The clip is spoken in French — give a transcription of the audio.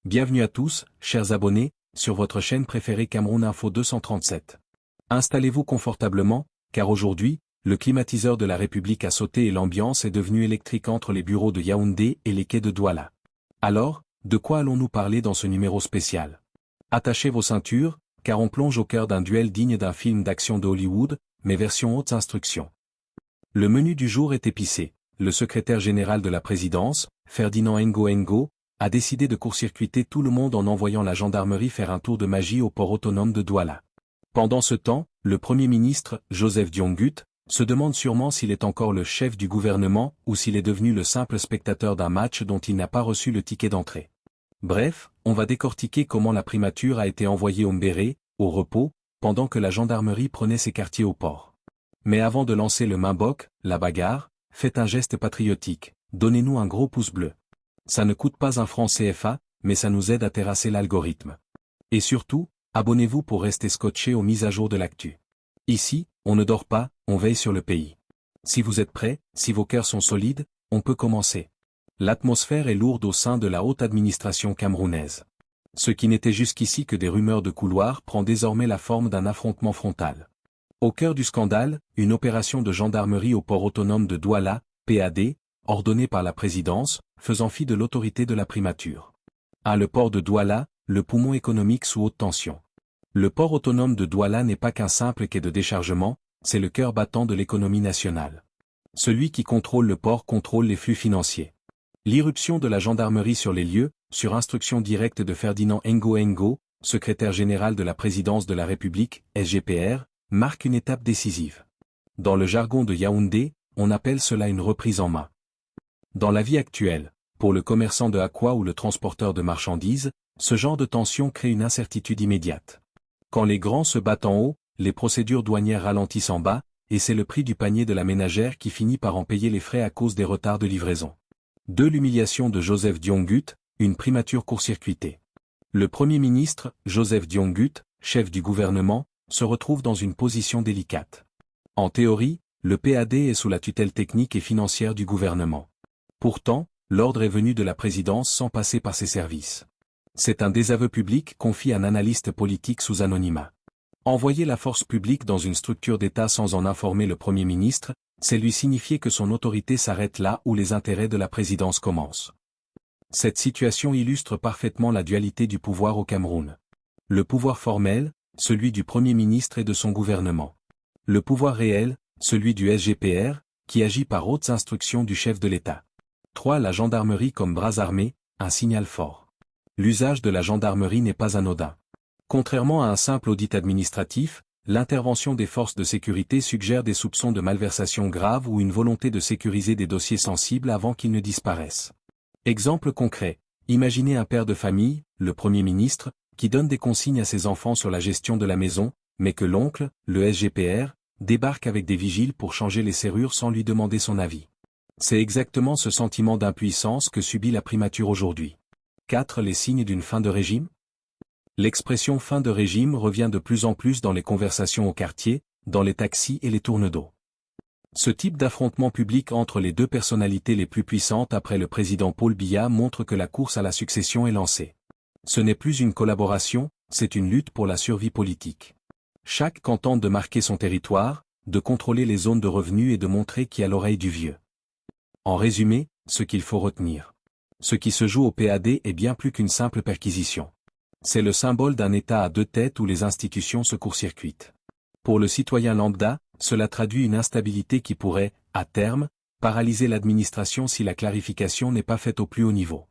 Bienvenue à tous, chers abonnés, sur votre chaîne préférée Cameroun Info 237. Installez-vous confortablement, car aujourd'hui, le climatiseur de la République a sauté et l'ambiance est devenue électrique entre les bureaux de Yaoundé et les quais de Douala. Alors, de quoi allons-nous parler dans ce numéro spécial? Attachez vos ceintures, car on plonge au cœur d'un duel digne d'un film d'action de Hollywood, mais version haute instruction. Le menu du jour est épicé. Le secrétaire général de la présidence, Ferdinand Ngo, a décidé de court-circuiter tout le monde en envoyant la gendarmerie faire un tour de magie au port autonome de Douala. Pendant ce temps, le Premier ministre, Joseph Dion-Gut, se demande sûrement s'il est encore le chef du gouvernement ou s'il est devenu le simple spectateur d'un match dont il n'a pas reçu le ticket d'entrée. Bref, on va décortiquer comment la primature a été envoyée au Mbéré, au repos, pendant que la gendarmerie prenait ses quartiers au port. Mais avant de lancer le main-boc, la bagarre, faites un geste patriotique, donnez-nous un gros pouce bleu. Ça ne coûte pas un franc CFA, mais ça nous aide à terrasser l'algorithme. Et surtout, abonnez-vous pour rester scotché aux mises à jour de l'actu. Ici, on ne dort pas, on veille sur le pays. Si vous êtes prêts, si vos cœurs sont solides, on peut commencer. L'atmosphère est lourde au sein de la haute administration camerounaise. Ce qui n'était jusqu'ici que des rumeurs de couloir prend désormais la forme d'un affrontement frontal. Au cœur du scandale, une opération de gendarmerie au port autonome de Douala, PAD, ordonnée par la présidence, faisant fi de l'autorité de la primature. Le port de Douala, le poumon économique sous haute tension. Le port autonome de Douala n'est pas qu'un simple quai de déchargement, c'est le cœur battant de l'économie nationale. Celui qui contrôle le port contrôle les flux financiers. L'irruption de la gendarmerie sur les lieux, sur instruction directe de Ferdinand Ngo, secrétaire général de la présidence de la République, SGPR, marque une étape décisive. Dans le jargon de Yaoundé, on appelle cela une reprise en main. Dans la vie actuelle, pour le commerçant de Akwa ou le transporteur de marchandises, ce genre de tension crée une incertitude immédiate. Quand les grands se battent en haut, les procédures douanières ralentissent en bas, et c'est le prix du panier de la ménagère qui finit par en payer les frais à cause des retards de livraison. De l'humiliation de Joseph Dion-Gut, une primature court-circuitée. Le Premier ministre, Joseph Dion-Gut, chef du gouvernement, se retrouve dans une position délicate. En théorie, le PAD est sous la tutelle technique et financière du gouvernement. Pourtant, l'ordre est venu de la présidence sans passer par ses services. C'est un désaveu public confie un analyste politique sous anonymat. Envoyer la force publique dans une structure d'État sans en informer le Premier ministre, c'est lui signifier que son autorité s'arrête là où les intérêts de la présidence commencent. Cette situation illustre parfaitement la dualité du pouvoir au Cameroun. Le pouvoir formel, celui du Premier ministre et de son gouvernement. Le pouvoir réel, celui du SGPR, qui agit par hautes instructions du chef de l'État. 3. La gendarmerie comme bras armés, un signal fort. L'usage de la gendarmerie n'est pas anodin. Contrairement à un simple audit administratif, l'intervention des forces de sécurité suggère des soupçons de malversation grave ou une volonté de sécuriser des dossiers sensibles avant qu'ils ne disparaissent. Exemple concret, imaginez un père de famille, le Premier ministre, qui donne des consignes à ses enfants sur la gestion de la maison, mais que l'oncle, le SGPR, débarque avec des vigiles pour changer les serrures sans lui demander son avis. C'est exactement ce sentiment d'impuissance que subit la primature aujourd'hui. 4. Les signes d'une fin de régime. L'expression fin de régime revient de plus en plus dans les conversations au quartier, dans les taxis et les tournes d'eau. Ce type d'affrontement public entre les deux personnalités les plus puissantes après le président Paul Biya montre que la course à la succession est lancée. Ce n'est plus une collaboration, c'est une lutte pour la survie politique. Chaque camp tente de marquer son territoire, de contrôler les zones de revenus et de montrer qui a l'oreille du vieux. En résumé, ce qu'il faut retenir. Ce qui se joue au PAD est bien plus qu'une simple perquisition. C'est le symbole d'un État à deux têtes où les institutions se court-circuitent. Pour le citoyen lambda, cela traduit une instabilité qui pourrait, à terme, paralyser l'administration si la clarification n'est pas faite au plus haut niveau.